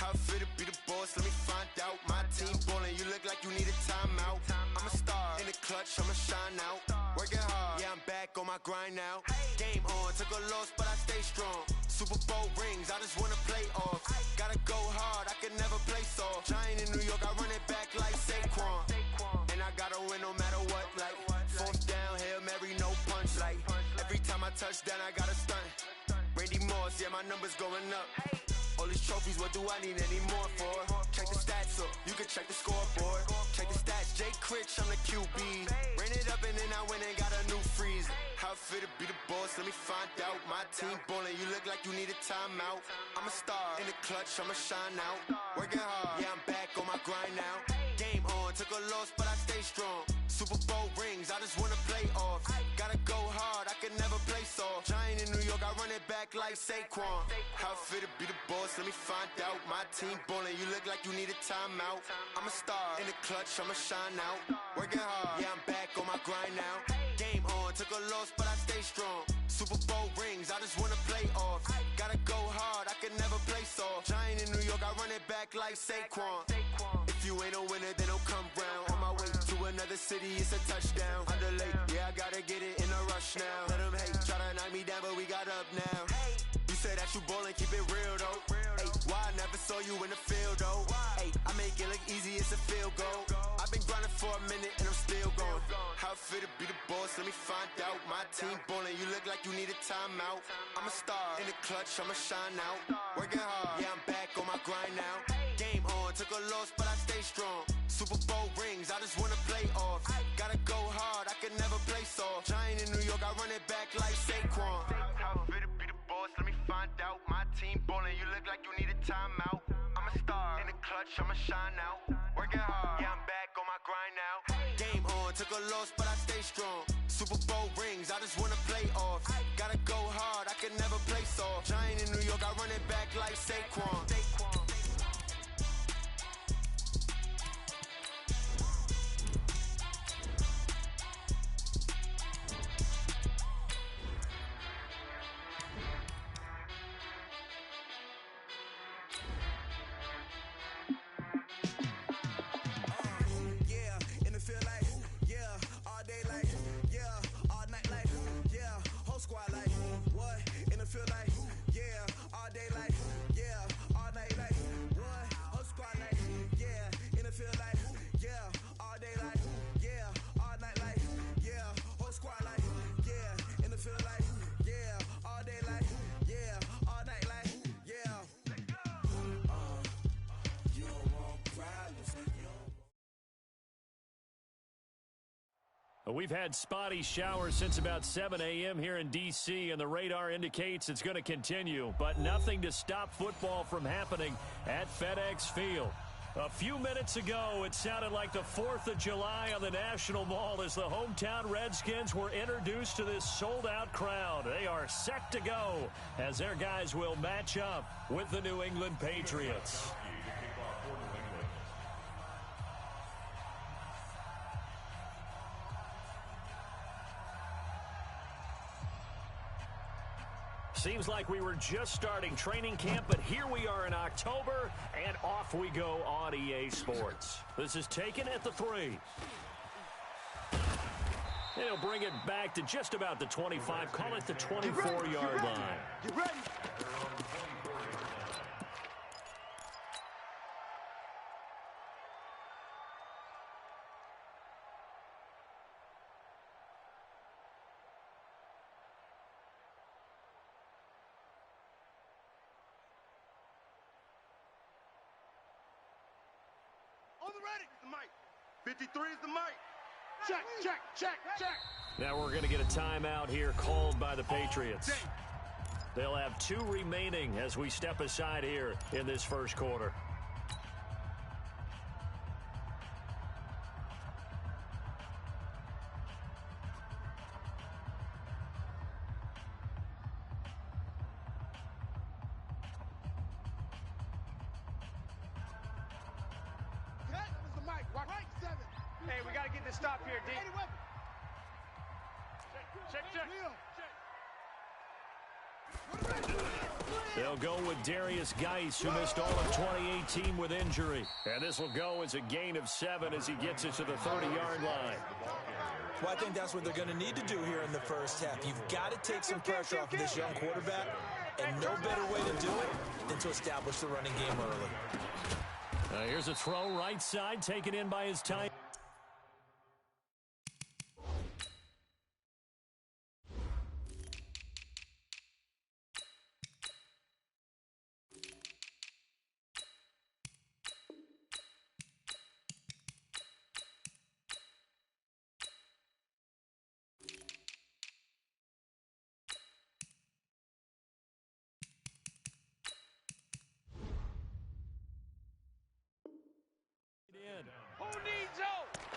How I feel to be the boss, let me find out. My team ballin', you look like you need a timeout. I'm a star, in the clutch, I'ma shine out. Working hard, yeah, I'm back on my grind now. Game on, took a loss, but I stay strong. Super Bowl rings, I just wanna play off. Gotta go hard, I can never play soft. Giant in New York, I run it back like Saquon. And I gotta win no matter what, like fourth down, Hail Mary, no punch. Like every time I touch down, I gotta stunt. Randy Moss, yeah, my numbers going up. All these trophies, what do I need any more for? Check the stats up, you can check the scoreboard. Check the stats, Jay Critch, I'm the QB. Ran it up and then I went and got a new freeze. How I feel to be the boss, let me find out. My team ballin', you look like you need a timeout. I'm a star, in the clutch, I'ma shine out. Working hard, yeah, I'm back on my grind now. Game on, took a loss, but I stay strong. Super Bowl rings, I just wanna play off. Gotta go hard, I can never play soft. Giant in New York, I run it back like Saquon. How I feel to be the boss, let me find out. My team ballin', you look like you need a timeout. I'm a star, in the clutch, I'ma shine out. Working hard, yeah, I'm back on my grind now. Game on, took a loss, but I stay strong. Super Bowl rings, I just wanna play off. Gotta go hard, I can never play soft. Giant in New York, I run it back like Saquon. If you ain't a winner, then don't come round. On my way to another city, it's a touchdown. Underlay, yeah, I gotta get it in a rush now. Let them hate, try to knock me down, but we got up now. You say that you ballin', keep it real though. Hey, why I never saw you in the field though? Hey, I make it look easy, it's a field goal. I've been grinding for a minute and I'm still going. How I feel to be the boss, let me find out. My team ballin', you look like you need a timeout. I'm a star, in the clutch, I'ma shine out. Working hard, yeah, I'm back on my grind now. Game on, took a loss, but I stay strong. Super Bowl rings, I just wanna play off. Gotta go hard, I can never play soft. Giant in New York, I run it back like Saquon. How I feel to be the boss, let me find out. My team ballin', you look like you need a timeout. I'm a star, in the clutch, I'ma shine out. Working hard, yeah, I'm back on my grind now. Game on, took a loss, but I stay strong. Super Bowl rings, I just wanna play off. Gotta go hard, I can never play soft. Giant in New York, I run it back like Saquon. We've had spotty showers since about 7 a.m. here in D.C., and the radar indicates it's going to continue, but nothing to stop football from happening at FedEx Field. A few minutes ago, it sounded like the 4th of July on the National Mall as the hometown Redskins were introduced to this sold-out crowd. They are set to go as their guys will match up with the New England Patriots. Seems like we were just starting training camp, but here we are in October, and off we go on EA Sports. This is taken at the 3. And he'll bring it back to just about the 25, call it the 24-yard line. Get ready. On the ready, the mic. 53 is the mic. Check, check, check, check. Now we're going to get a timeout here called by the Patriots. They'll have 2 remaining as we step aside here in this first quarter. Hey, we got to get this stop here, D. Check, check, check. They'll go with Darius Geis, who missed all of 2018 with injury. And this will go as a gain of 7 as he gets it to the 30-yard line. Well, I think that's what they're going to need to do here in the first half. You've got to take some pressure off of this young quarterback, and no better way to do it than to establish the running game early. Here's a throw right side, taken in by his tight.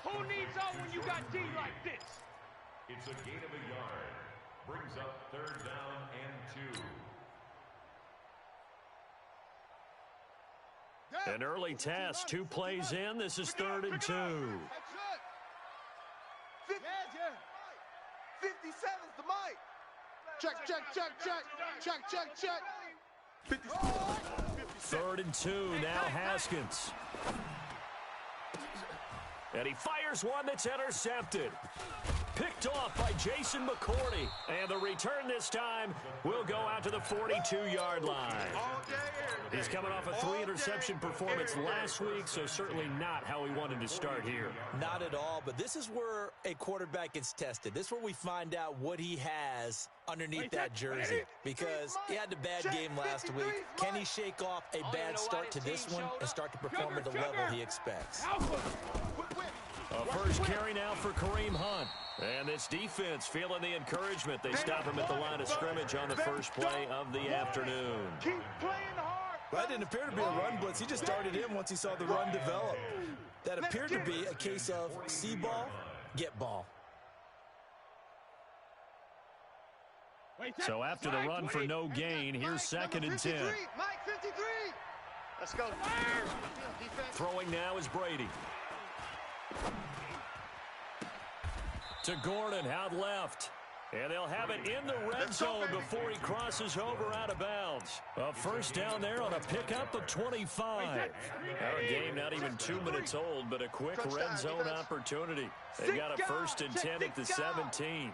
Who needs zone when you got D like this? It's a gain of a yard. Brings up 3rd down and 2. An early test, 2 plays in. This is 3rd and 2. 57's the mic. Check. 3rd and 2, now Haskins. And he fires one that's intercepted. Picked off by Jason McCourty. And the return this time will go out to the 42-yard line. He's coming off a 3-interception performance last week, so certainly not how he wanted to start here. Not at all, but this is where a quarterback gets tested. This is where we find out what he has underneath that jersey, because he had a bad game last week. Can he shake off a bad start to this one and start to perform at the level he expects? A first carry now for Kareem Hunt. And this defense feeling the encouragement. They stop him at the line of scrimmage on the first play of the afternoon. Keep playing hard. That didn't appear to be a run blitz. He just started in once he saw the run develop. That appeared to be a case of see ball, get ball. So after the run for no gain, here's 2nd and 10. Mike, 53. Let's go. Throwing now is Brady. To Gordon, out left. And they'll have it in the red zone before he crosses over out of bounds. A first down there on a pickup of 25. Our game not even 2 minutes old, but a quick red zone opportunity. They've got a 1st and 10 at the 17.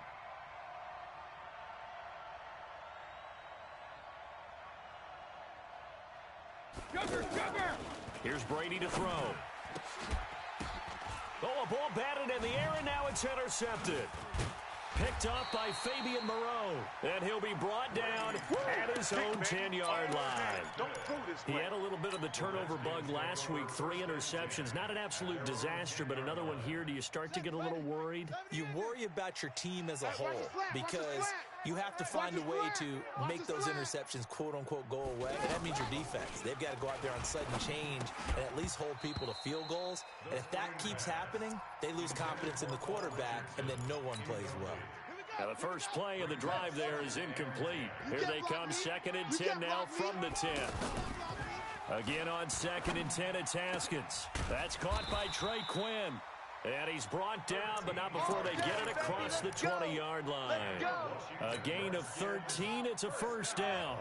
Here's Brady to throw. Oh, a ball batted in the air, and now it's intercepted. Picked up by Fabian Moreau, and he'll be brought down at his own 10-yard line. He had a little bit of the turnover bug last week, 3 interceptions. Not an absolute disaster, but another one here. Do you start to get a little worried? You worry about your team as a whole because you have to find a way to make those interceptions, quote-unquote, go away. And that means your defense. They've got to go out there on sudden change and at least hold people to field goals. And if that keeps happening, they lose confidence in the quarterback, and then no one plays well. Now the first play of the drive there is incomplete. Here they come, 2nd and 10 now from the 10. Again on 2nd and 10, it's Haskins. That's caught by Trey Quinn. And he's brought down, but not before they get it across the 20-yard line. A gain of 13, it's a first down.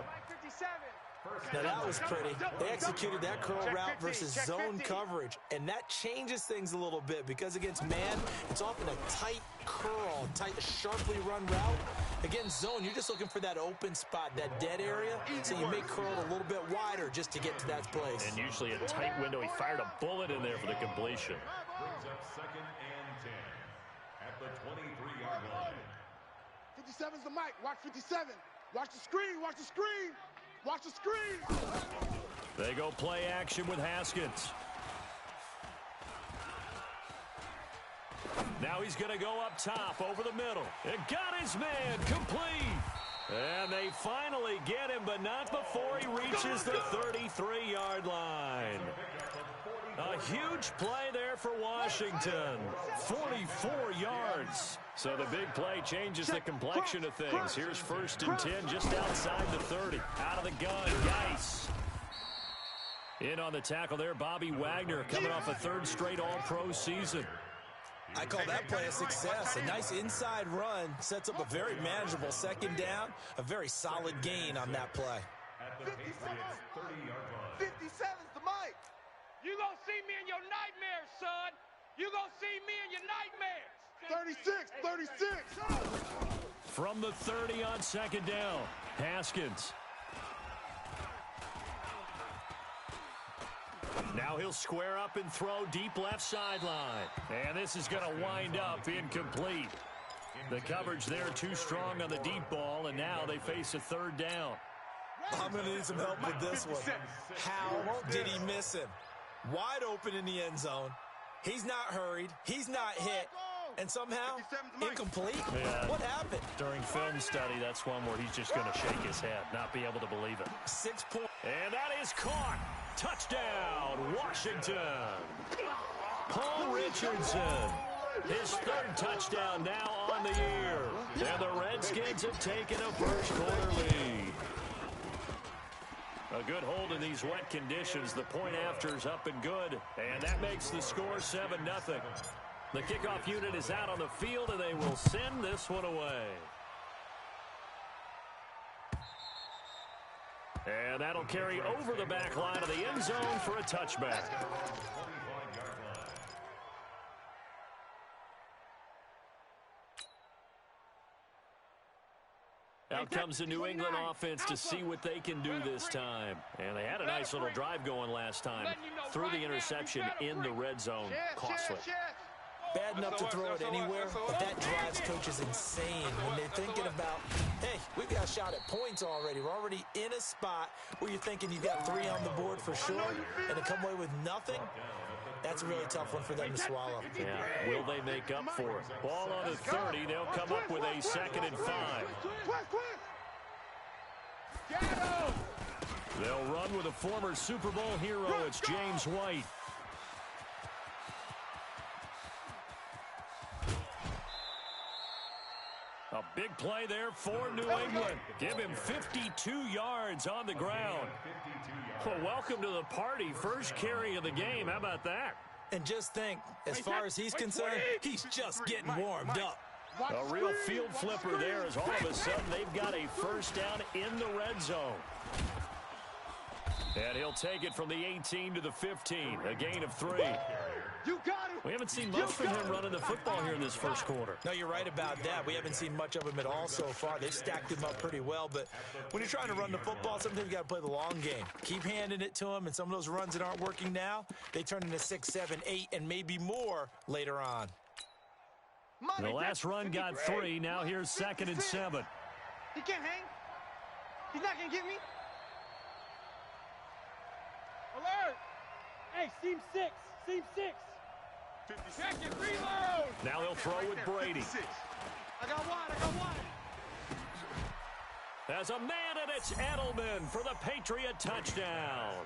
Now that was pretty. They executed that curl route versus zone coverage, and that changes things a little bit because against man, it's often a tight curl, tight, sharply run route. Against zone, you're just looking for that open spot, that dead area, so you may curl it a little bit wider just to get to that place. And usually a tight window. He fired a bullet in there for the completion. Brings up 2nd and 10 at the 23-yard line. 57's the mic. Watch 57. Watch the screen. Watch the screen. Watch the screen. They go play action with Haskins. Now he's going to go up top over the middle. It got his man complete. And they finally get him, but not before he reaches the 33-yard line. A huge play there for Washington. 44 yards. So the big play changes the complexion of things. Here's 1st and 10 just outside the 30. Out of the gun, Geis. In on the tackle there, Bobby Wagner coming off a 3rd straight all-pro season. I call that play a success. A nice inside run sets up a very manageable 2nd down. A very solid gain on that play. At the Patriots' 30-yard line. 57's the mic. You gonna see me in your nightmares, son. You gonna see me in your nightmares. 36. From the 30 on second down, Haskins. Now he'll square up and throw deep left sideline. And this is going to wind up incomplete. The coverage there too strong on the deep ball, and now they face a third down. I'm going to need some help with this one. How did he miss him? Wide open in the end zone. He's not hurried. He's not hit. And somehow, incomplete? Yeah. What happened? During film study, that's one where he's just going to shake his head, not be able to believe it. 6 points. And that is caught. Touchdown, Washington. Paul Richardson. His third touchdown now on the year. And the Redskins have taken a first-quarter lead. A good hold in these wet conditions. The point after's up and good. And that makes the score 7-0. The kickoff unit is out on the field, and they will send this one away. And that'll carry over the back line of the end zone for a touchback. Out comes the New England offense to see what they can do this time. And they had a nice little drive going last time. Threw the interception in the red zone. Costly. Bad enough to throw it anywhere, but that drives coaches insane when they're thinking about, hey, we've got a shot at points already. We're already in a spot where you're thinking you got 3 on the board for sure, and to come away with nothing, that's a really tough one for them to swallow. Yeah, will they make up for it? Ball on the 30. They'll come up with a 2nd and 5. They'll run with a former Super Bowl hero. It's James White. A big play there for New England. Give him 52 yards on the ground. Well, welcome to the party. First carry of the game. How about that? And just think, as far as he's concerned, he's just getting warmed up. A real field flipper there as all of a sudden they've got a first down in the red zone. And he'll take it from the 18 to the 15. A gain of 3. We haven't seen much from him running the football here in this first quarter. No, you're right about that. We haven't seen much of him at all so far. They've stacked him up pretty well, but when you're trying to run the football, sometimes you got to play the long game. Keep handing it to him, and some of those runs that aren't working now, they turn into 6, 7, 8, and maybe more later on. The last run got 3. Now here's 2nd and 7. He can't hang. He's not going to get me. Alert! Hey, seam 6. Seam 6. Check it, reload! Now they'll throw with Brady. I got one. As a man, and it's Edelman for the Patriot touchdown.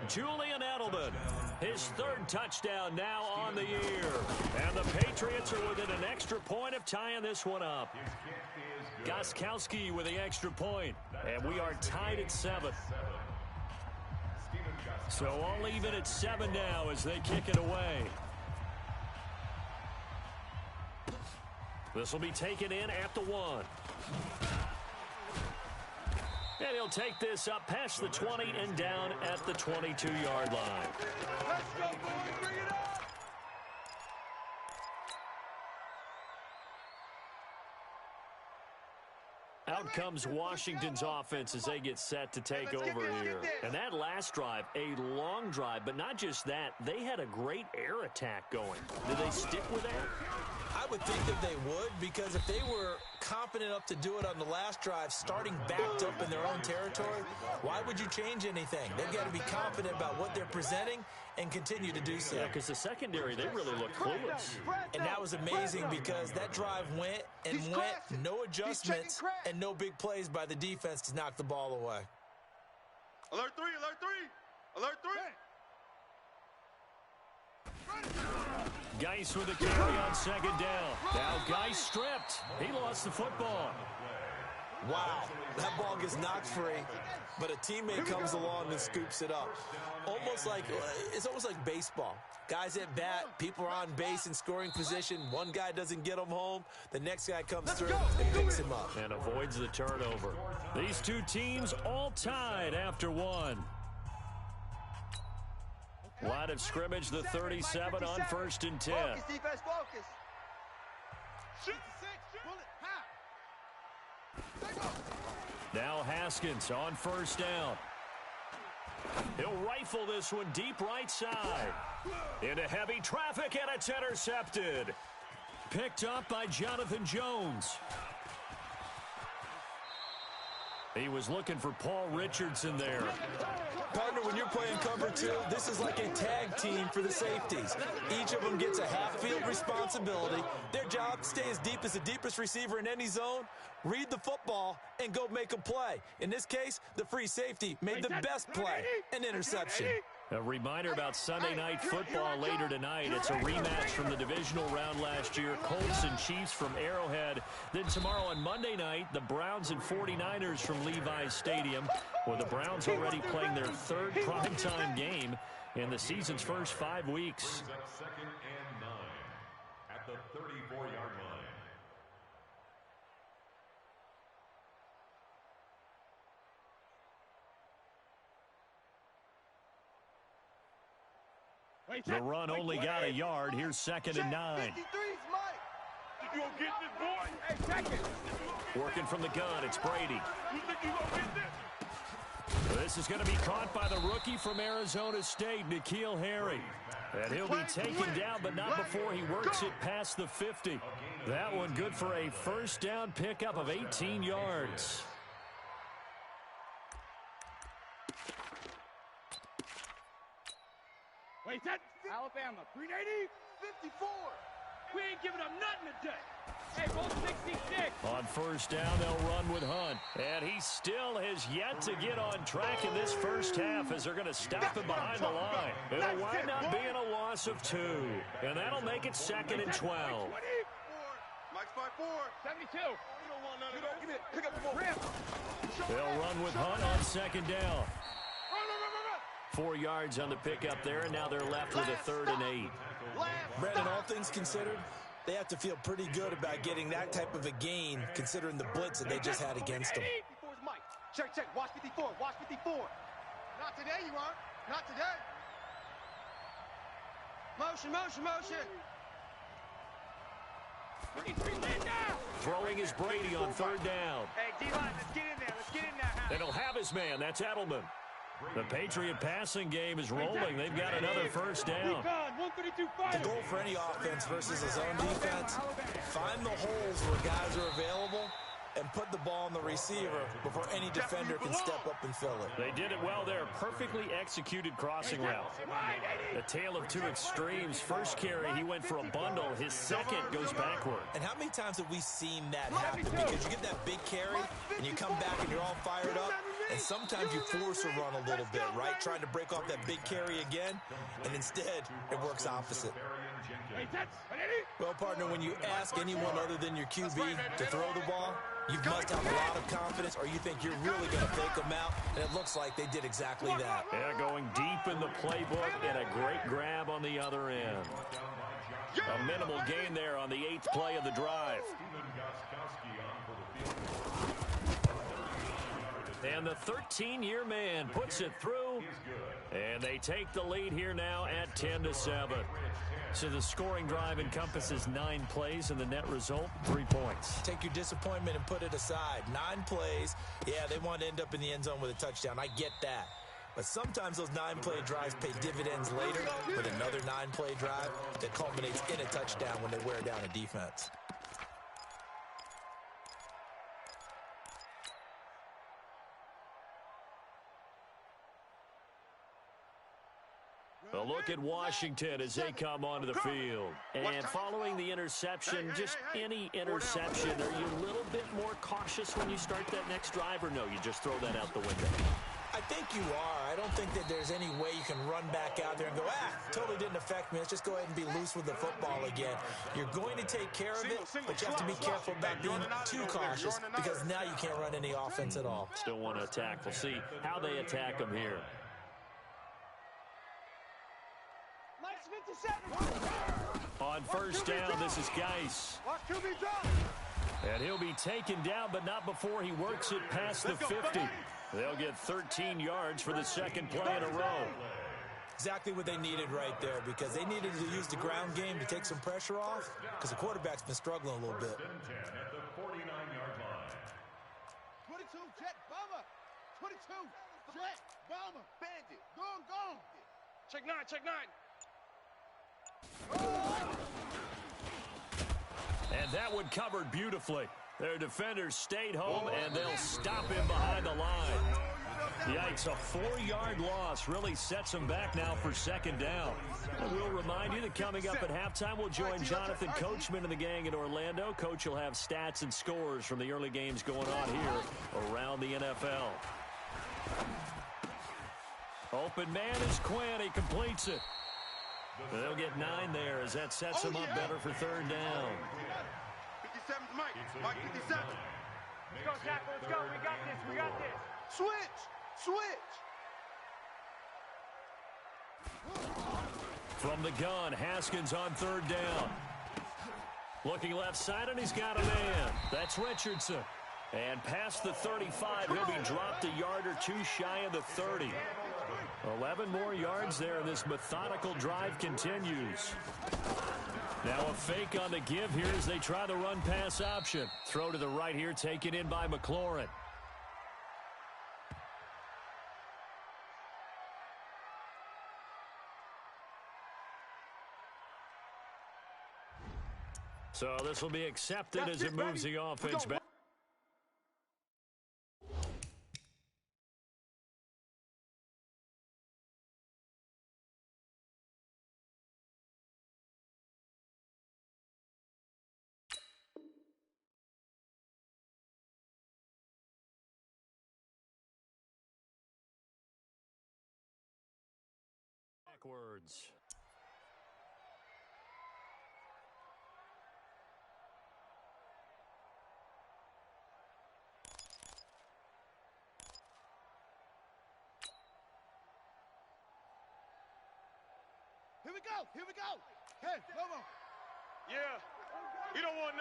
Julian Edelman, his 3rd touchdown now on the year. And the Patriots are within an extra point of tying this one up. Gostkowski with the extra point. And we are tied at 7. So all even at 7 now as they kick it away. This will be taken in at the 1. And he'll take this up past the 20 and down at the 22-yard line. Let's go, boys. Bring it up. Out comes Washington's offense as they get set to take over here. And that last drive, a long drive, but not just that. They had a great air attack going. Did they stick with that? I would think that they would, because if they were confident enough to do it on the last drive, starting backed up in their own territory, why would you change anything? They've got to be confident about what they're presenting and continue to do so. Yeah, because the secondary, they really look clueless. And that was amazing because that drive went and went, no adjustments and no big plays by the defense to knock the ball away. Alert 3, alert 3, alert 3. Geis with the carry on 2nd down. Now Geis stripped. He lost the football. Wow, that ball gets knocked free, but a teammate comes along and scoops it up. It's almost like baseball. Guys at bat, people are on base in scoring position. One guy doesn't get him home. The next guy comes through and picks him up. And avoids the turnover. These two teams all tied after one. Line of scrimmage, the 37 on 1st and 10. Focus, defense, focus. Shoot. Now Haskins on 1st down. He'll rifle this one deep right side. Into heavy traffic, and it's intercepted. Picked up by Jonathan Jones. He was looking for Paul Richardson there. Partner, when you're playing cover two, this is like a tag team for the safeties. Each of them gets a half-field responsibility. Their job, stay as deep as the deepest receiver in any zone, read the football, and go make a play. In this case, the free safety made the best play, an interception. A reminder about Sunday Night Football later tonight. It's a rematch from the divisional round last year. Colts and Chiefs from Arrowhead. Then tomorrow on Monday night, the Browns and 49ers from Levi's Stadium, with the Browns already playing their 3rd primetime game in the season's first 5 weeks. Brings up 2nd and 9 at the 34-yard line. The run only got a yard. Here's 2nd and 9. You gonna get this, boy? Hey, check it. Working from the gun, it's Brady. You think you gonna get this? This is going to be caught by the rookie from Arizona State, N'Keal Harry. And he'll be taken down, but not before he works it past the 50. That one good for a 1st down pickup of 18 yards. Wait, that Alabama, 380, 54. We ain't giving up nothing today. Hey, roll 66. On 1st down, they'll run with Hunt. And he still has yet to get on track in this first half as they're going to stop him behind the line. It'll wind up being a loss of 2. And that'll make it 2nd and 12. Mike's 5'4". 72. You don't want none of that. Give it. Pick up the ball. They'll run with Hunt on 2nd down. 4 yards on the pickup there, and now they're left with a 3rd and 8. Brandon, all things considered, they have to feel pretty good about getting that type of a gain, considering the blitz that they just had against them. Check, check. Watch 54. Watch 54. Not today, you aren't. Not today. Motion, motion, motion. Throwing is Brady on 3rd down. Hey, D-line, let's get in there. Let's get in there. And he'll have his man. That's Edelman. The Patriot passing game is rolling. They've got another 1st down. The goal for any offense versus a zone defense, find the holes where guys are available and put the ball on the receiver before any defender can step up and fill it. They did it well there. Perfectly executed crossing route. A tale of two extremes. First carry, he went for a bundle. His second goes backward. And how many times have we seen that happen? Because you get that big carry, and you come back and you're all fired up, and sometimes you force a run a little bit, right? Trying to break off that big carry again, and instead it works opposite. Well, partner, when you ask anyone other than your QB to throw the ball, you must have a lot of confidence, or you think you're really going to fake them out, and it looks like they did exactly that. Yeah, going deep in the playbook, and a great grab on the other end. A minimal gain there on the 8th play of the drive. And the 13-year man puts it through, and they take the lead here now at 10-7. So the scoring drive encompasses 9 plays, and the net result, 3 points. Take your disappointment and put it aside. 9 plays, yeah, they want to end up in the end zone with a touchdown. I get that. But sometimes those 9-play drives pay dividends later with another 9-play drive that culminates in a touchdown when they wear down a defense. A look at Washington as they come onto the field. And following the interception, just any interception, are you a little bit more cautious when you start that next drive, or no, you just throw that out the window? I think you are. I don't think that there's any way you can run back out there and go, totally didn't affect me. Let's just go ahead and be loose with the football again. You're going to take care of it, but you have to be careful about being too cautious because now you can't run any offense at all. Still want to attack. We'll see how they attack them here. On first down, this is Geis. And he'll be taken down, but not before he works it past the 50. They'll get 13 yards for the second play in a row. Exactly what they needed right there, because they needed to use the ground game to take some pressure off, because the quarterback's been struggling a little bit. At the 49-yard line. 22, jet bomber. 22, jet bomber. Bandit. Gone. Check nine, check nine. And that one covered beautifully. Their defenders stayed home, and they'll stop him behind the line. Yikes, a 4-yard loss really sets them back now for second down. And we'll remind you that coming up at halftime, we'll join Jonathan Coachman and the gang in Orlando. Coach will have stats and scores from the early games going on here around the NFL. Open man is Quinn. He completes it. They'll get 9 there as that sets them up better for third down. 57's Mike. Mike 57. Let's go, Tackle. Let's go. We got this. Switch. From the gun, Haskins on third down. Looking left side, and he's got a man. That's Richardson. And past the 35, he'll be dropped a yard or two shy of the 30. 11 more yards there, and this methodical drive continues. Now a fake on the give here as they try the run-pass option. Throw to the right here, taken in by McLaurin. So this will be accepted as it moves the offense back. Backwards. Here we go. Hey, Lobo. Yeah. You don't want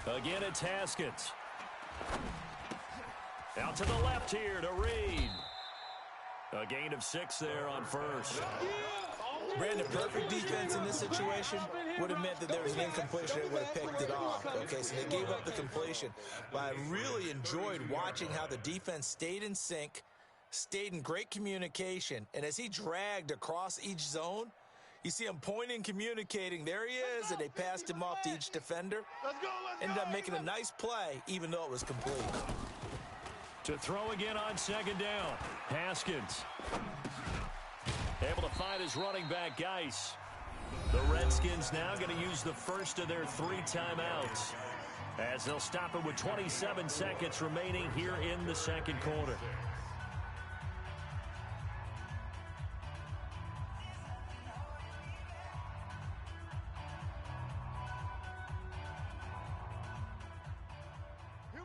none. Again, it's Haskins. Out to the left here to Reed. A gain of 6 there on first. Brandon, perfect defense in this situation would have meant that there was an incompletion that would have picked it off. Okay, so they gave up the completion. But I really enjoyed watching how the defense stayed in sync, stayed in great communication, and as he dragged across each zone, you see him pointing, communicating. There he is, and they passed him off to each defender. Ended up making a nice play, even though it was complete. To throw again on second down. Haskins. Able to find his running back, Geis. The Redskins now going to use the first of their 3 timeouts, as they'll stop it with 27 seconds remaining here in the second quarter.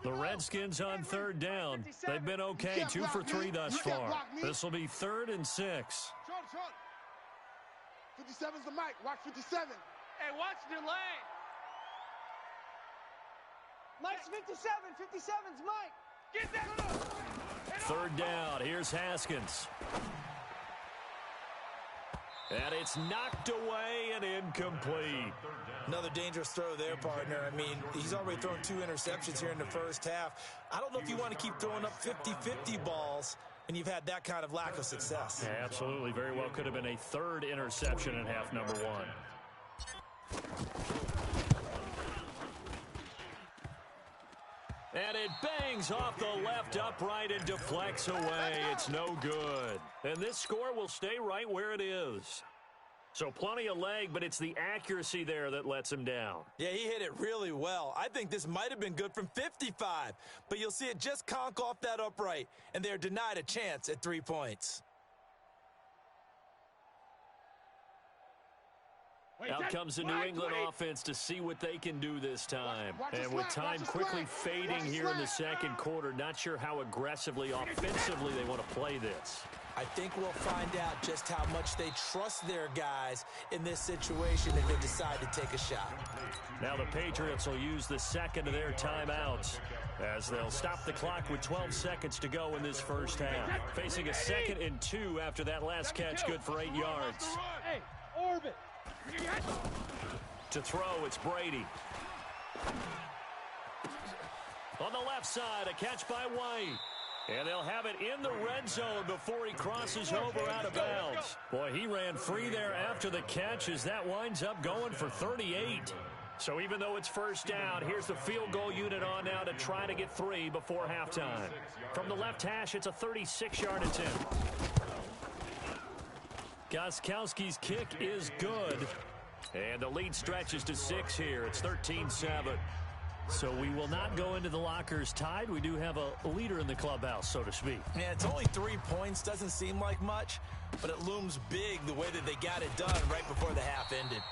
The Redskins on third down. They've been okay, 2 for 3 thus far. This will be 3rd and 6. Short. 57's the mic. Watch 57. Hey, watch the lane. Mike's 57. 57's Mike. Get that. 3rd down. Here's Haskins. And it's knocked away and incomplete. Another dangerous throw there, partner. I mean, he's already thrown 2 interceptions here in the first half. I don't know if you want to keep throwing up 50-50 balls and you've had that kind of lack of success. Yeah, absolutely. Very well could have been a 3rd interception in half number 1. And it bangs off the left upright and deflects away. It's no good. And this score will stay right where it is. So plenty of leg, but it's the accuracy there that lets him down. Yeah, he hit it really well. I think this might have been good from 55, but you'll see it just conk off that upright, and they're denied a chance at 3 points. Out comes the New England offense to see what they can do this time. And with time quickly fading here in the second quarter, not sure how aggressively, offensively they want to play this. I think we'll find out just how much they trust their guys in this situation if they decide to take a shot. Now the Patriots will use the second of their timeouts as they'll stop the clock with 12 seconds to go in this first half. Facing a 2nd and 2 after that last catch, good for 8 yards. Hey, orbit. To throw, it's Brady. On the left side, a catch by White. And they'll have it in the red zone before he crosses over out of bounds. Boy, he ran free there after the catch as that winds up going for 38. So even though it's first down, here's the field goal unit on now to try to get 3 before halftime. From the left hash, it's a 36-yard attempt. Gostkowski's kick is good. And the lead stretches to 6 here. It's 13-7. So we will not go into the lockers tied. We do have a leader in the clubhouse, so to speak. Yeah, it's only 3 points. Doesn't seem like much, but it looms big the way that they got it done right before the half ended.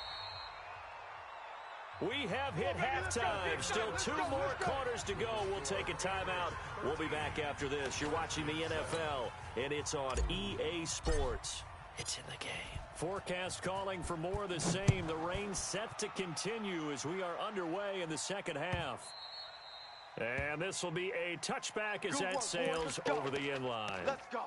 We have hit halftime. Still 2 more quarters to go. We'll take a timeout. We'll be back after this. You're watching the NFL, and it's on EA Sports. It's in the game. Forecast calling for more of the same. The rain set to continue as we are underway in the second half. And this will be a touchback as that sails over the end line. Let's go.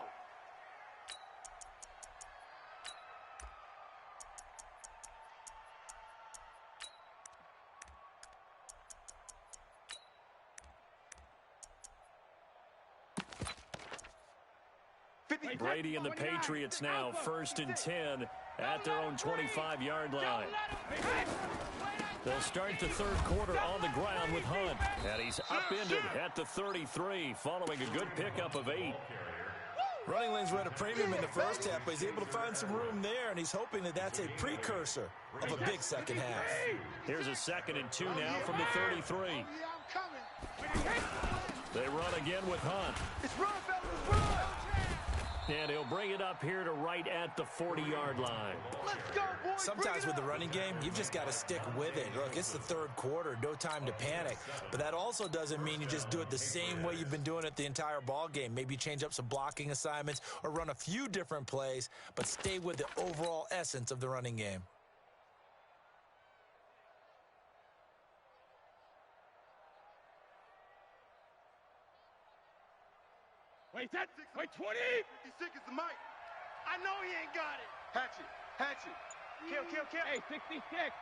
Brady and the Patriots now 1st and 10 at their own 25-yard line. They'll start the third quarter on the ground with Hunt. And he's upended at the 33 following a good pickup of 8. Running lanes were at a premium in the first half, but he's able to find some room there, and he's hoping that that's a precursor of a big second half. Here's a 2nd and 2 now from the 33. They run again with Hunt. It's run, fellas, run! And he'll bring it up here to right at the 40-yard line. Let's go, boys. Sometimes with the running game, you've just got to stick with it. Look, it's the third quarter, no time to panic. But that also doesn't mean you just do it the same way you've been doing it the entire ball game. Maybe change up some blocking assignments or run a few different plays, but stay with the overall essence of the running game. Wait, 20! 56 is the mic. I know he ain't got it. Hatchet, hatchet. Kill. Hey, 66!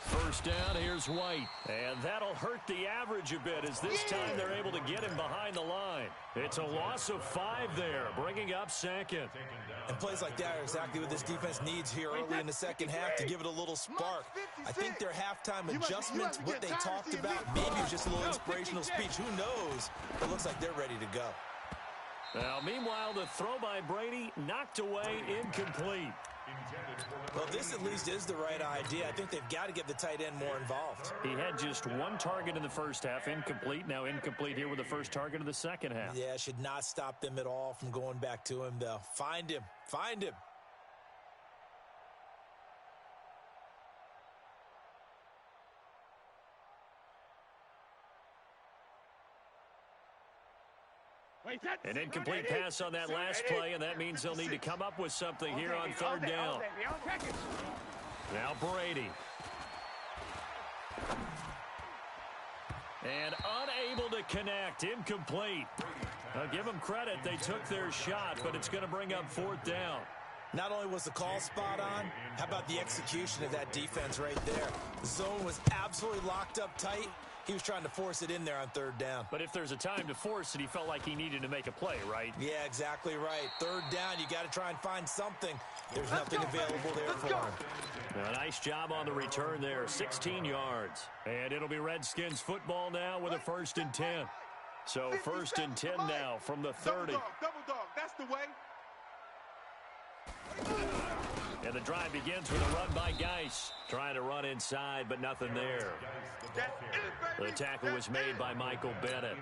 First down, here's White. And that'll hurt the average a bit as this time they're able to get him behind the line. It's a loss of 5 there, bringing up 2nd. And plays like that are exactly what this defense needs here early in the second half to give it a little spark. I think their halftime adjustments, what they talked about, maybe it was just a little inspirational speech. Who knows? It looks like they're ready to go. Now, meanwhile, the throw by Brady knocked away, incomplete. Well, this at least is the right idea. I think they've got to get the tight end more involved. He had just 1 target in the first half, incomplete. Now incomplete here with the first target of the second half. Yeah, should not stop them at all from going back to him, though. Find him. An incomplete pass on that last play, and that means they'll need to come up with something here on 3rd down. Now Brady. And unable to connect, incomplete. Now give them credit, they took their shot, but it's going to bring up 4th down. Not only was the call spot on, how about the execution of that defense right there? The zone was absolutely locked up tight. He was trying to force it in there on 3rd down. But if there's a time to force it, he felt like he needed to make a play, right? Yeah, exactly right. 3rd down, you got to try and find something. There's nothing available there for him. A nice job on the return there, 16 yards. And it'll be Redskins football now with a 1st and 10. So 1st and 10 now from the 30. Double dog, that's the way. And the drive begins with a run by Geis. Trying to run inside, but nothing there. The tackle was made by Michael Bennett.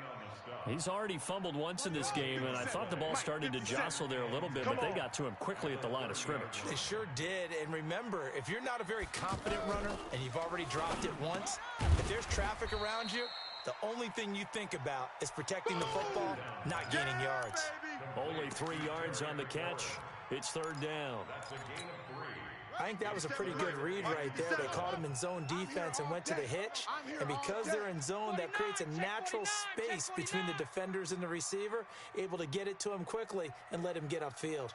He's already fumbled once in this game, and I thought the ball started to jostle there a little bit, but they got to him quickly at the line of scrimmage. They sure did, and remember, if you're not a very confident runner and you've already dropped it once, if there's traffic around you, the only thing you think about is protecting the football, not gaining yards. Only 3 yards on the catch. It's third down. I think that was a pretty good read right there. They caught him in zone defense and went to the hitch. And because they're in zone, that creates a natural space between the defenders and the receiver, able to get it to him quickly and let him get upfield.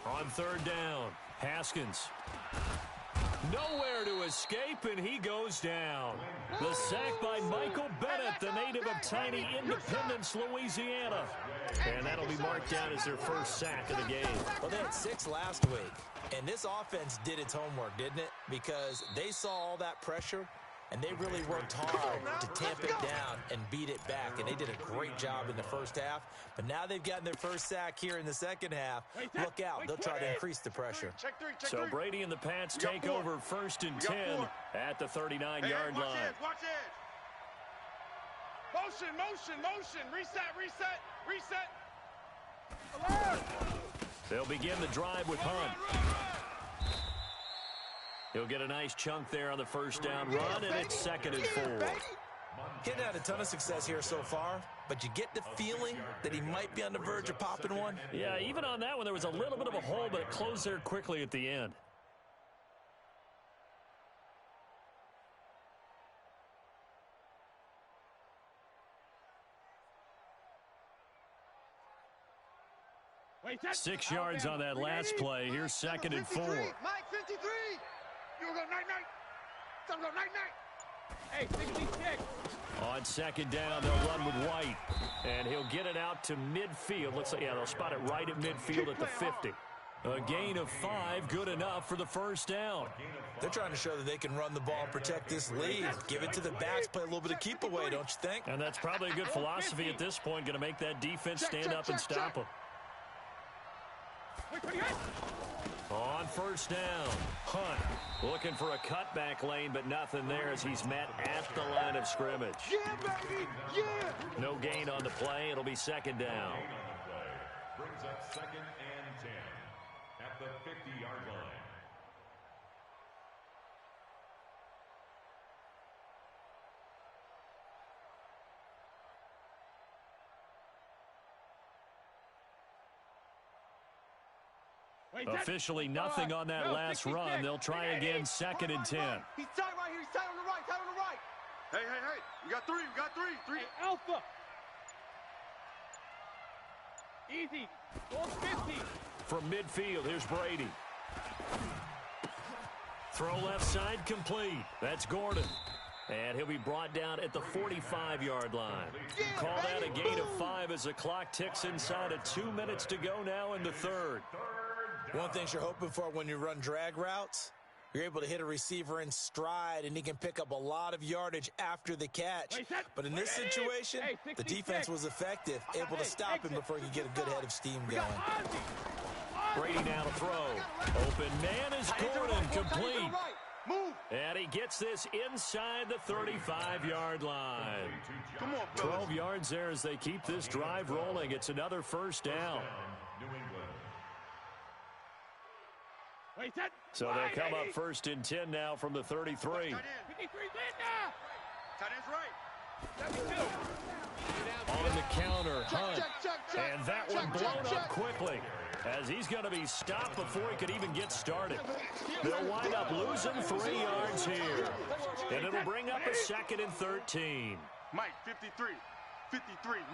On third down, Haskins. Nowhere to escape, and he goes down. The sack by Michael Bennett, the native of tiny Independence, Louisiana. And that'll be marked down as their first sack of the game. Well, they had 6 last week, and this offense did its homework, didn't it? Because they saw all that pressure, and they really worked hard to tamp it down and beat it back. And they did a great job in the first half. But now they've gotten their first sack here in the second half. Look out. They'll try to increase the pressure. So Brady and the Pats take over 1st and 10 at the 39-yard line. Watch it. Motion. Reset. Alert. They'll begin the drive with Hunt. He'll get a nice chunk there on the first down run, and it's 2nd and 4. Getting had a ton of success here so far, but you get the feeling that he might be on the verge of popping one. Yeah, even on that one, there was a little bit of a hole, but it closed there quickly at the end. Wait, 6 yards on that last play. Here's 2nd and 4. Mike, 53. You go night. Some go night. Hey, 66. On 2nd down, they'll run with White. And he'll get it out to midfield. Looks like, yeah, they'll spot it right at midfield at the 50. A gain of 5, good enough for the first down. They're trying to show that they can run the ball and protect this lead. Give it to the backs, play a little bit of keep away, don't you think? And that's probably a good philosophy at this point, going to make that defense stand up and stop them. On first down, Hunt looking for a cutback lane, but nothing there as he's met at the line of scrimmage. Yeah, baby. Yeah. No gain on the play. It'll be 2nd down. Brings up 2nd and 10 at the 50-yard line. Officially nothing on that last run. They'll try again, 2nd and 10. He's tight right here. He's tight on the right. Hey. We got three. Hey, Alpha. Easy. Goal 50. From midfield, here's Brady. Throw left side complete. That's Gordon. And he'll be brought down at the 45-yard line. Call that a gain of 5 as the clock ticks inside of 2 minutes to go now in the third. One thing you're hoping for when you run drag routes, you're able to hit a receiver in stride, and he can pick up a lot of yardage after the catch. But in this situation, the defense was effective, able to stop him before he could get a good head of steam going. Brady now to throw. Open man is Gordon, complete. And he gets this inside the 35-yard line. 12 yards there as they keep this drive rolling. It's another first down. So they'll come up 1st and 10 now from the 33. Tight end's right. On the counter, Hunt. And that one blown up quickly as he's going to be stopped before he could even get started. They'll wind up losing 3 yards here. And it'll bring up a 2nd and 13. Mike, 53.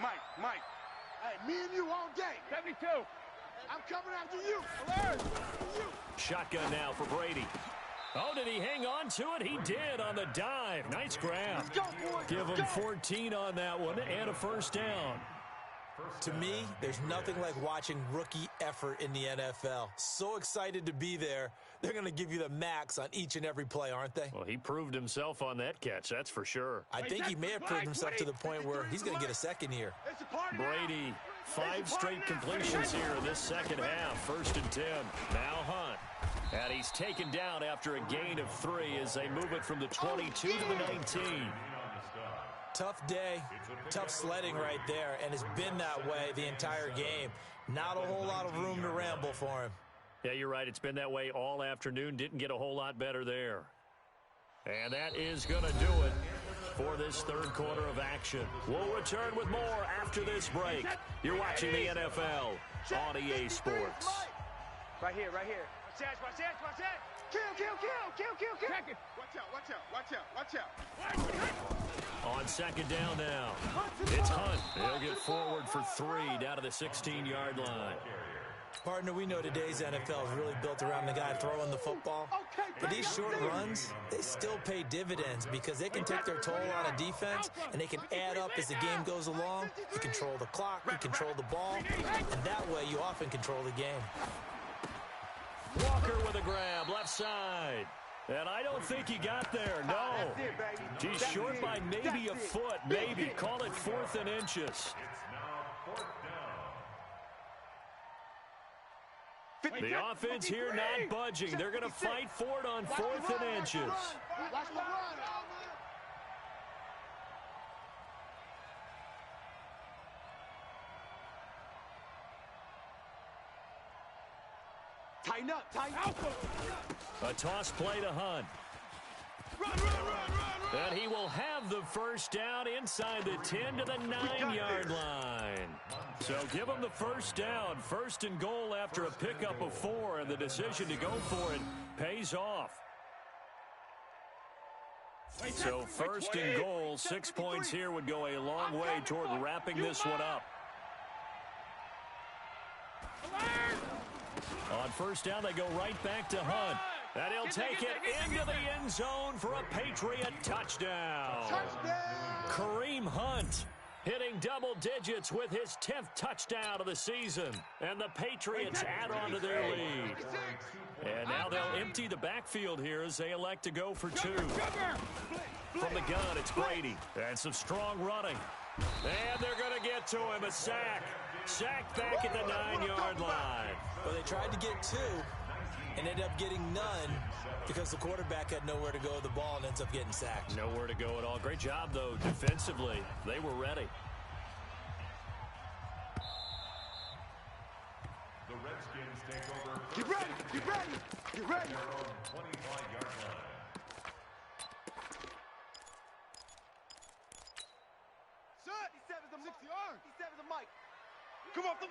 Mike. Hey, me and you all day. 72. I'm coming after you. Alert. Shotgun now for Brady. Oh, did he hang on to it? He did on the dive. Nice grab. Give him 14 on that one and a first down. To me, there's nothing like watching rookie effort in the NFL. So excited to be there. They're going to give you the max on each and every play, aren't they? Well, he proved himself on that catch, that's for sure. I think he may have proved himself to the point where he's going to get a second here. Brady 5 straight completions here in this second half. 1st and 10. Now Hunt. And he's taken down after a gain of 3 as they move it from the 22 to the 19. Tough day, tough sledding right there, and it's been that way the entire game. Not a whole lot of room to ramble for him. Yeah, you're right. It's been that way all afternoon. Didn't get a whole lot better there. And that is going to do it for this third quarter of action. We'll return with more after this break. You're watching the NFL on EA Sports. Right here, right here. Watch out, watch out, watch out. Kill. Check it. Watch out. On second down now. It's Hunt. He'll get forward for 3 down to the 16-yard line. Partner, we know today's NFL is really built around the guy throwing the football. But these short runs, they still pay dividends because they can take their toll on a defense, and they can add up as the game goes along. You control the clock, you control the ball, and that way you often control the game. Walker with a grab, left side. And I don't think he got there, no. He's short by maybe a foot, maybe. Call it 4th and inches. It's now 4th down. The offense here not budging. They're going to fight for it on 4th and inches. Watch the run. Tighten up, tighten up. A toss play to Hunt. And he will have the first down inside the 10 to the 9-yard line. So give him the first down. 1st and goal after a pickup of 4, and the decision to go for it pays off. So 1st and goal, 6 points here would go a long way toward wrapping this one up. On 1st down, they go right back to Hunt. And he'll take it into the end zone for a Patriot touchdown. Kareem Hunt hitting double digits with his 10th touchdown of the season. And the Patriots add on to their lead. And now they'll empty the backfield here as they elect to go for 2. From the gun, it's Brady. And some strong running. And they're going to get to him. A sack. Sacked back at the 9-yard line. Well, they tried to get 2 and ended up getting none because the quarterback had nowhere to go with the ball and ends up getting sacked. Nowhere to go at all. Great job, though, defensively. They were ready. The Redskins take over. Get ready, get ready, get ready. Their own 25-yard line. Shut. 57's the 60 yard. 57's the mic. Come off the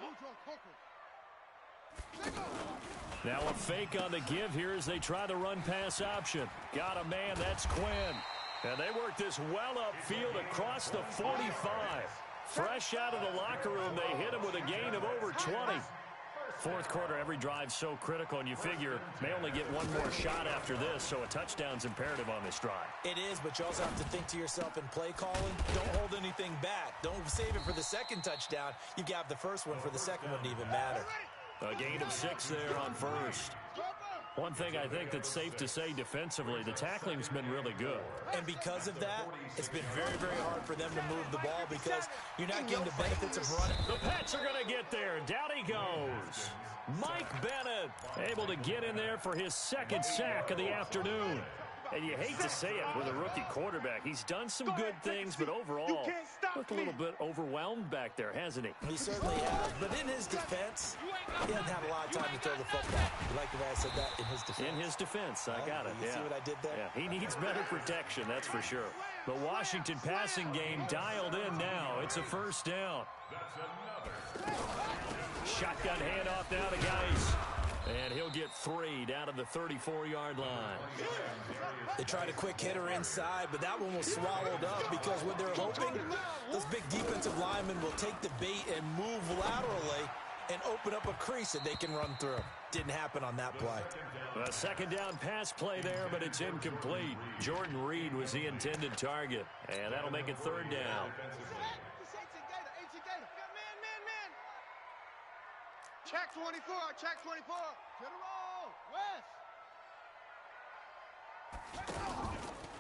Now a fake on the give here as they try the run-pass option. Got a man, that's Quinn. And they work this well upfield across the 45. Fresh out of the locker room, they hit him with a gain of over 20. 4th quarter, every drive so critical, and you figure may only get one more shot after this, so a touchdown's imperative on this drive. It is, but you also have to think to yourself in play calling, don't hold anything back. Don't save it for the second touchdown. You have the first one for the second one to even matter. A gain of 6 there on 1st. One thing I think that's safe to say defensively, the tackling's been really good. And because of that, it's been very, very hard for them to move the ball because you're not getting the benefits of running. The Pats are going to get there. Down he goes. Mike Bennett able to get in there for his 2nd sack of the afternoon. And you hate to say it with a rookie quarterback. He's done some good things, but overall, looked a little bit overwhelmed back there, hasn't he? He certainly has. But in his defense, he doesn't have a lot of time to throw the football. You like the way I said that? In his defense. In his defense, I got it. You see what I did there? Yeah, he needs better protection, that's for sure. The Washington passing game dialed in now. It's a 1st down. That's another. Shotgun handoff now to Geis. And he'll get 3 down to the 34-yard line. They tried a quick hitter inside, but that one was swallowed up because what they're hoping, those big defensive linemen will take the bait and move laterally and open up a crease that they can run through. Didn't happen on that play. A 2nd down pass play there, but it's incomplete. Jordan Reed was the intended target, and that'll make it 3rd down. Check 24, check 24. To the roll, West.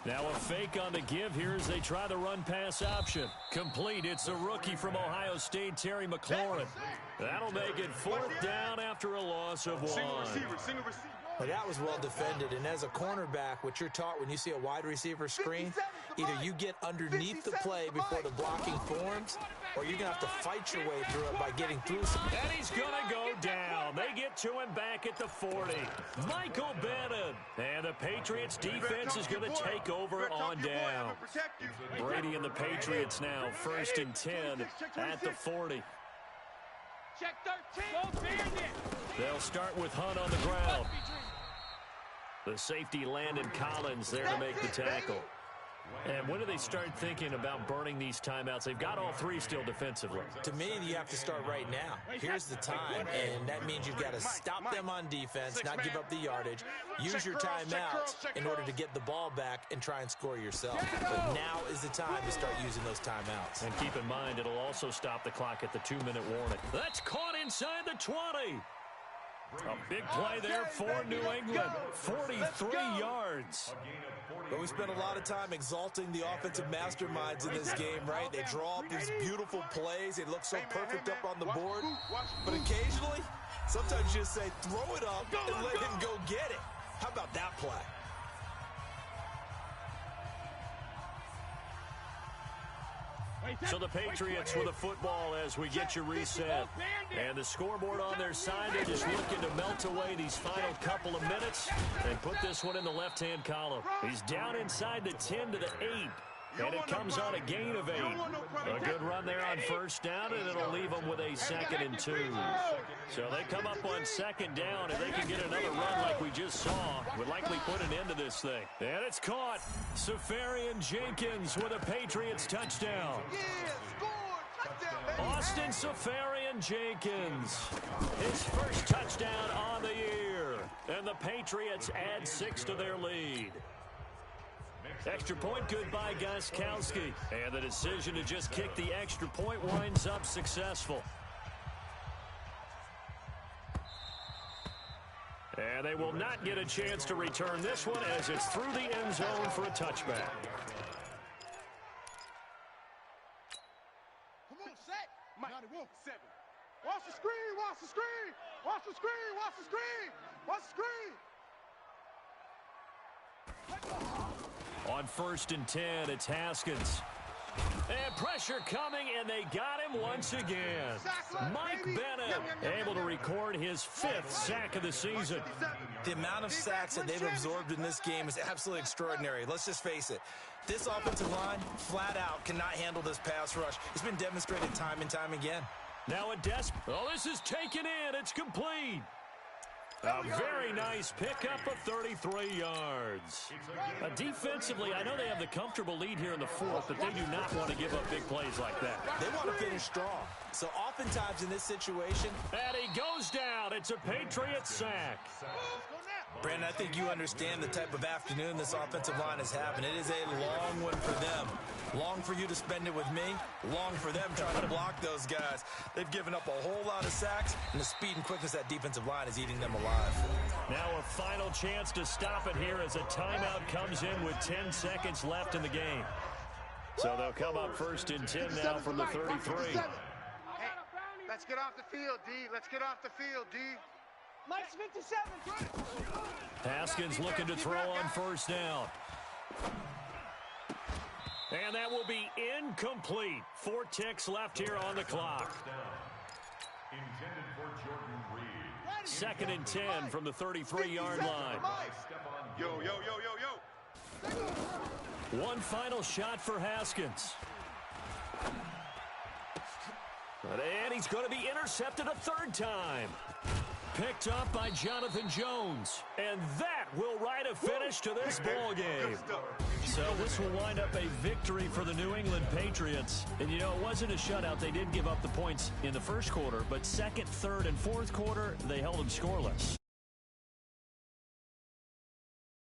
Now a fake on the give here as they try the run-pass option. Complete. It's a rookie from Ohio State, Terry McLaurin. That'll make it 4th down after a loss of 1. Single receiver. Well, that was well defended, and as a cornerback, what you're taught when you see a wide receiver screen, either you get underneath the play before the blocking forms, or you're going to have to fight your way through it by getting through some. And he's going to go down. They get to him back at the 40. Michael Bennett. And the Patriots defense is going to take over on down. Brady and the Patriots now 1st and 10 at the 40. Check 13. Go Bandit. They'll start with Hunt on the ground. The safety Landon Collins there to make the tackle. And when do they start thinking about burning these timeouts? They've got all 3 still defensively. To me, you have to start right now. Here's the time, and that means you've got to stop them on defense, not give up the yardage, use your timeouts in order to get the ball back and try and score yourself. But now is the time to start using those timeouts. And keep in mind, it'll also stop the clock at the 2-minute warning. That's caught inside the 20. A big play there for New England. 43 yards. But we spent a lot of time exalting the offensive masterminds in this game, right? They draw up these beautiful plays. They look so perfect up on the board. But occasionally, sometimes you just say, throw it up and let him go get it. How about that play? So the Patriots with a football as we get you reset. And the scoreboard on their side, they're just looking to melt away these final couple of minutes and put this one in the left-hand column. He's down inside the 10 to the 8. And it comes on a gain of 8. A good run there on 1st down, and it'll leave them with a 2nd and 2. So they come up on 2nd down. If they can get another run like we just saw, would likely put an end to this thing. And it's caught. Safarian Jenkins with a Patriots touchdown. Austin Safarian Jenkins, his first touchdown on the year. And the Patriots add 6 to their lead. Extra point good by Gostkowski. And the decision to just kick the extra point winds up successful. And they will not get a chance to return this one as it's through the end zone for a touchback. Come on, set. Mike, 7. Watch the screen, watch the screen. Watch the screen, watch the screen. Watch the screen. On 1st and 10, it's Haskins. And pressure coming, and they got him once again. Mike Bennett able to record his 5th sack of the season. The amount of sacks that they've absorbed in this game is absolutely extraordinary. Let's just face it. This offensive line, flat out, cannot handle this pass rush. It's been demonstrated time and time again. Now a this is taken in. It's complete. A very nice pickup of 33 yards. Defensively, I know they have the comfortable lead here in the 4th, but they do not want to give up big plays like that. They want to finish strong. So oftentimes in this situation... And he goes down. It's a Patriots sack. Brandon, I think you understand the type of afternoon this offensive line is having. It is a long one for them. Long for you to spend it with me. Long for them trying to block those guys. They've given up a whole lot of sacks, and the speed and quickness of that defensive line is eating them alive. Now a final chance to stop it here as a timeout comes in with 10 seconds left in the game. So they'll come up 1st and 10 now from the 33. Hey, let's get off the field, D. Let's get off the field, D. Mike's 57. Haskins looking to throw on 1st down. And that will be incomplete. 4 ticks left here on the clock. Intended for Jordan Reed. 2nd and 10 from the 33-yard line. Yo, yo, yo, yo, yo. One final shot for Haskins. And he's going to be intercepted a 3rd time. Picked up by Jonathan Jones. And that will write a finish to this ball game. So this will wind up a victory for the New England Patriots. And, you know, it wasn't a shutout. They did give up the points in the 1st quarter. But 2nd, 3rd, and 4th quarter, they held them scoreless.